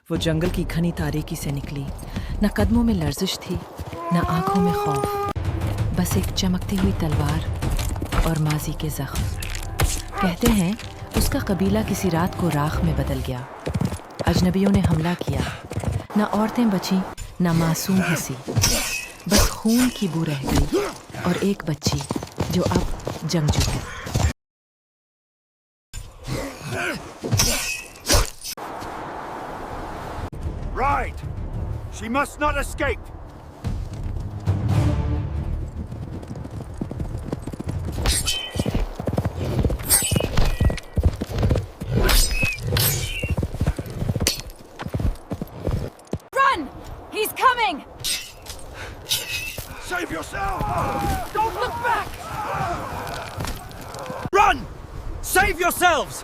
वो जंगल की घनी तारीकी से निकली। न कदमों में लर्जिश थी, न आंखों में खौफ, बस एक चमकती हुई तलवार और माजी के जख्म। कहते हैं उसका कबीला किसी रात को राख में बदल गया। अजनबियों ने हमला किया, न औरतें बचीं, न मासूम हंसी, बस खून की बू रह गई और एक बच्ची जो अब जंगजू है। Right! She must not escape! Run! He's coming! Save yourself! Don't look back! Run! Save yourselves!